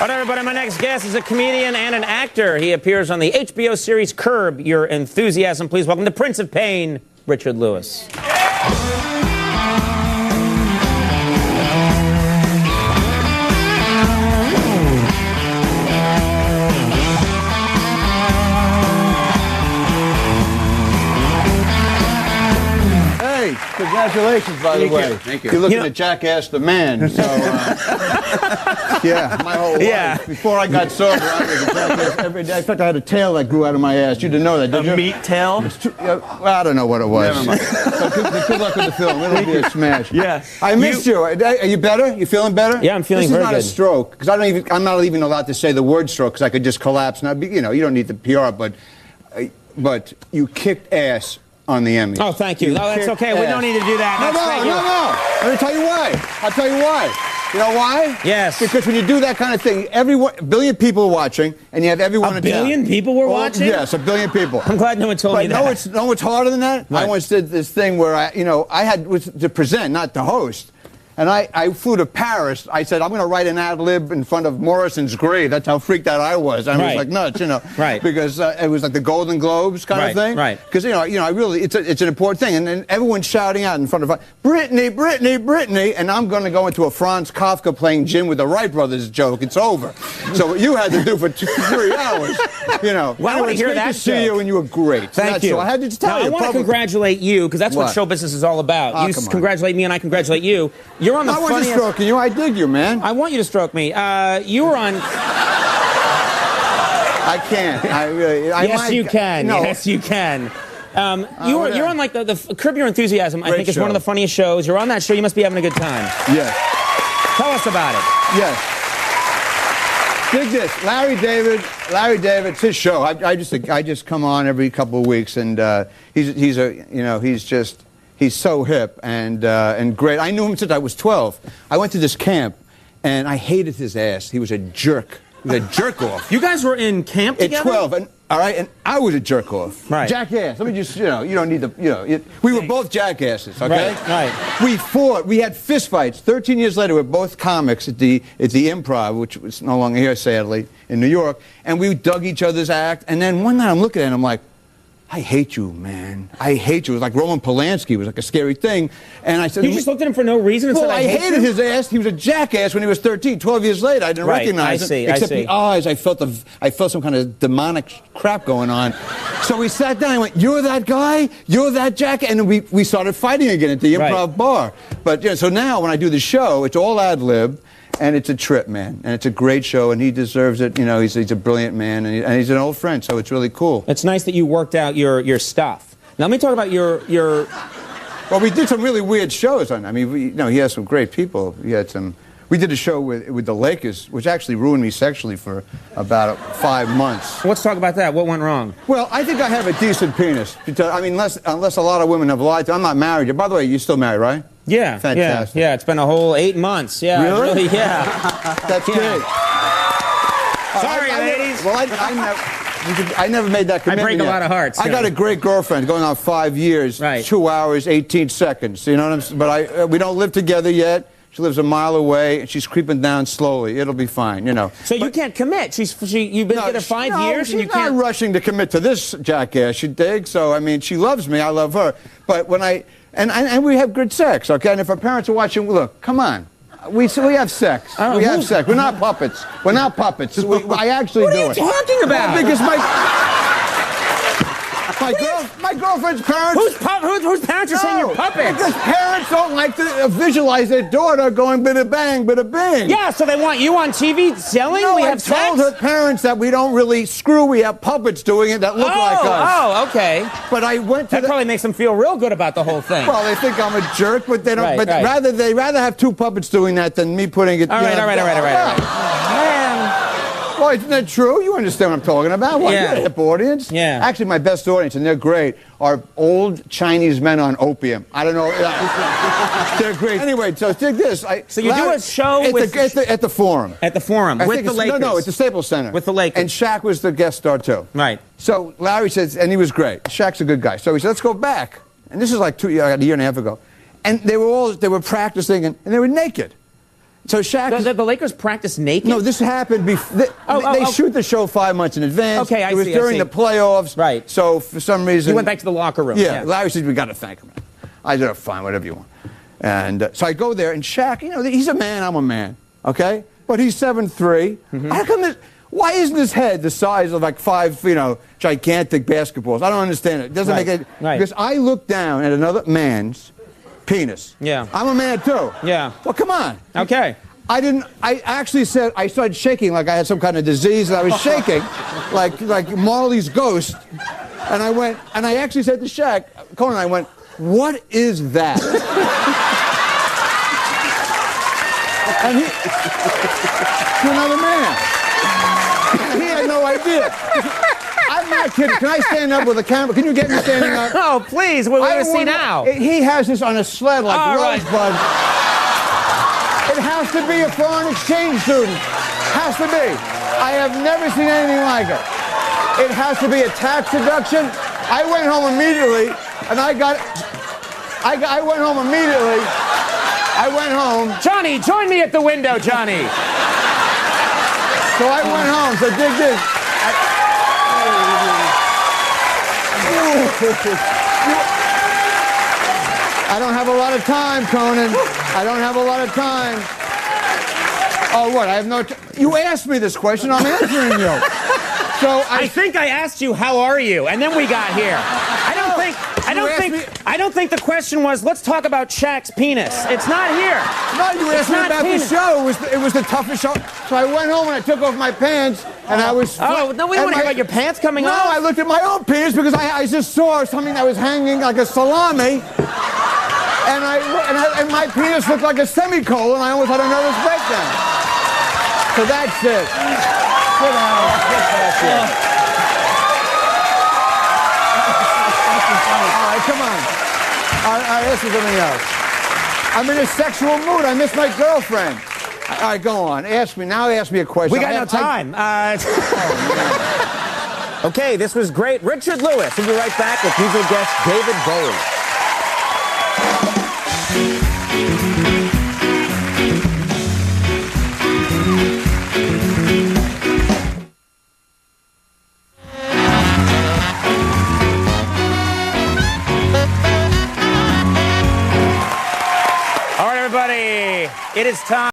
All right, everybody, my next guest is a comedian and an actor. He appears on the HBO series Curb Your Enthusiasm. Please welcome the Prince of Pain, Richard Lewis. Hey, congratulations, by the way. Thank you. You're looking at Jackass the Man. So, yeah, my whole life. Before I got sober, I was a Jackass every day. In fact, I had a tail that grew out of my ass. You didn't know that, did you? A meat tail? Well, I don't know what it was. Never mind. So good luck with the film. It'll be a smash. Yeah. I missed you. Are you better? You feeling better? Yeah, I'm feeling very good. This is not a stroke, because I'm not even allowed to say the word stroke, because I could just collapse. Now, you know, you don't need the PR, but you kicked ass on the Emmys. Oh, thank you. No, that's okay. We don't need to do that. No. Let me tell you why. I'll tell you why. You know why? Yes. Because when you do that kind of thing, a billion people are watching, and you have everyone in town. A billion people were watching? Yes, a billion people. I'm glad no one told me that. No, what's harder than that? Right. I once did this thing where I was to present, not to host. And I flew to Paris. I said, I'm going to write an ad lib in front of Morrison's grave. That's how freaked out I was. I was like nuts, you know. Right. Because it was like the Golden Globes kind of thing. Right. Because, I really, it's an important thing. And then everyone's shouting out in front of Britney, Britney, Britney. And I'm going to go into a Franz Kafka playing Jim with the Wright brothers joke. It's over. So what you had to do for 3 hours, you know. Well, I want to hear that to see you, and you were great. Thank you. So I had to tell you. I want to congratulate you, because that's what show business is all about. Oh, You congratulate me, and I congratulate you. You're on the funniest... I wasn't stroking you. I dig you, man. I want you to stroke me. You were on... I can't. Yes, you can. No. Yes, you can. You're on like the Curb Your Enthusiasm. I think it's one of the funniest shows. You're on that show. You must be having a good time. Yes. Tell us about it. Yes. Dig this. Larry David, it's his show. I just come on every couple of weeks, and he's so hip and great. I knew him since I was 12. I went to this camp, and I hated his ass. He was a jerk. He was a jerk off. You guys were in camp together? At 12, and I was a jerk off. Right. Jackass. Let me just, you don't need the, we were both jackasses, okay? Right. We fought. We had fistfights. 13 years later, we're both comics at the Improv, which was no longer here, sadly, in New York, and we dug each other's act. And then one night I'm looking at him, I'm like, I hate you, man. I hate you. It was like Roman Polanski. It was like a scary thing. And I said... You just looked at him for no reason and said, I hated his ass. He was a jackass when he was 13. 12 years later, I didn't recognize him. Except the eyes. I felt some kind of demonic crap going on. So we sat down and went, you're that guy? You're that jackass? And we started fighting again at the Improv bar. But, so now when I do the show, it's all ad-lib. And it's a trip, man. And it's a great show, and he deserves it. He's a brilliant man, and he's an old friend, so it's really cool. It's nice that you worked out your stuff. Now, let me talk about your... Well, we did some really weird shows on. I mean, he has some great people. We did a show with the Lakers, which actually ruined me sexually for about 5 months. Let's talk about that. What went wrong? Well, I think I have a decent penis. I mean, unless a lot of women have lied to me. I'm not married yet. By the way, you're still married, right? Yeah. Fantastic. Yeah, it's been a whole 8 months. Yeah. Really? Yeah. That's great. Sorry, ladies. I never made that commitment. I break a lot of hearts. I got a great girlfriend going on 5 years, 2 hours, 18 seconds. You know what I'm saying? But we don't live together yet. She lives a mile away, and she's creeping down slowly. It'll be fine, So you can't commit. You've been together 5 years, and you can't... She's not rushing to commit to this jackass. You dig? So I mean, she loves me. I love her. But when and we have good sex, okay? And if our parents are watching, look, come on. We have sex. We have sex. We're not puppets. We're not puppets. I actually do it. What are you talking about? Because my girlfriend's parents... Whose parents are saying you're puppets? Because parents don't like to visualize their daughter going bada bang, bada bing. Yeah, so they want you on TV selling? No, we I have sex? told her parents that we don't really screw. We have puppets doing it that look like us. Oh, okay. But I went to That probably makes them feel real good about the whole thing. Well, they think I'm a jerk, but they don't. They'd rather have 2 puppets doing that than me putting it. All right. Well, isn't that true? You understand what I'm talking about? Well, you're a hip audience. Yeah. Actually, my best audience, and they're great, are old Chinese men on opium. I don't know. They're great. Anyway, so dig this. So you do a show at the Forum. At the Forum with the Lakers. No, it's the Staples Center. With the Lakers. And Shaq was the guest star too. Right. So Larry says, and he was great. Shaq's a good guy. So he said, let's go back. And this is like a year and a half ago. And they were practicing, and they were naked. So Shaq... The Lakers practice naked? No, this happened before... They shoot the show 5 months in advance. Okay, I see. It was during the playoffs. Right. So for some reason... You went back to the locker room. Yeah. Larry said, we got to thank him. I said, fine, whatever you want. And so I go there, and Shaq, you know, he's a man, I'm a man, okay? But he's 7'3". How come why isn't his head the size of like 5, you know, gigantic basketballs? I don't understand it. It doesn't make it... Right. Because I look down at another man's penis. Yeah. I'm a man, too. Yeah. Well, come on. Okay. I actually said, I started shaking like I had some kind of disease, and I was shaking like Marley's ghost. And I actually said to Shaq, Conan, I went, what is that? And to another man. And he had no idea. I'm not kidding. Can I stand up with a camera? Can you get me standing up? Oh, please. We're going to see now. He has this on a sled like Rosebud. It has to be a foreign exchange student. Has to be. I have never seen anything like it. It has to be a tax deduction. I went home immediately, and I went home immediately. I went home. Johnny, join me at the window, Johnny. So I went home. So dig this. I don't have a lot of time, Conan. I don't have a lot of time. Oh, what? I have no time. You asked me this question. I'm answering you. So I think I asked you, how are you? And then we got here. I don't think the question was, let's talk about Shaq's penis. It's not here. No, you asked me about the show. It was the toughest show. So I went home and I took off my pants, and I was... Oh, no, we don't want to hear about your pants coming off. No, I looked at my own penis because I just saw something that was hanging like a salami, and my penis looked like a semicolon. I almost had a nervous breakdown. So that's it. Sit down. Get back here. All right, come on. I asked you something else. I'm in a sexual mood. I miss my girlfriend. All right, go on. Ask me. Now ask me a question. We got no time. Okay, this was great. Richard Lewis. We'll be right back with usual guest David Bowie. All right, everybody. It is time.